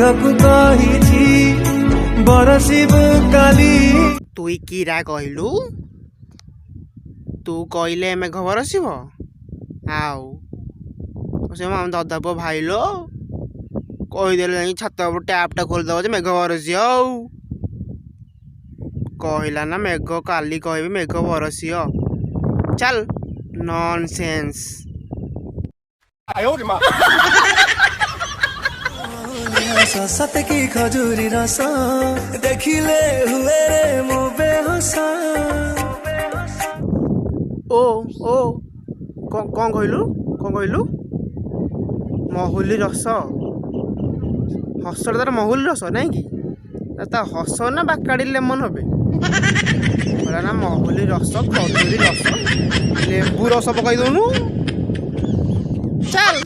मेघकु कहिछि बरसिबु काली। तुई कीरा कहलु तू कहले मेघ बरसिब आउ से दादा पुଅ भाई लो कहीदेले जाई छात उपर टैपटा खोलिदेव जे मेघ बरसी आउ कहला ना मेघ काली कहबी मेघ बरसी चल नॉनसेंस। सत की खजूरी रस देखिले हुए रे मो बेहोश। ओ ओ कौन कहलु महुली रस हस तार महुली रस नाई कि हस ना बाकाड़ी लेमन हे ना महुली रस खजूरी रस लेंबू रस पकई दौनु चल।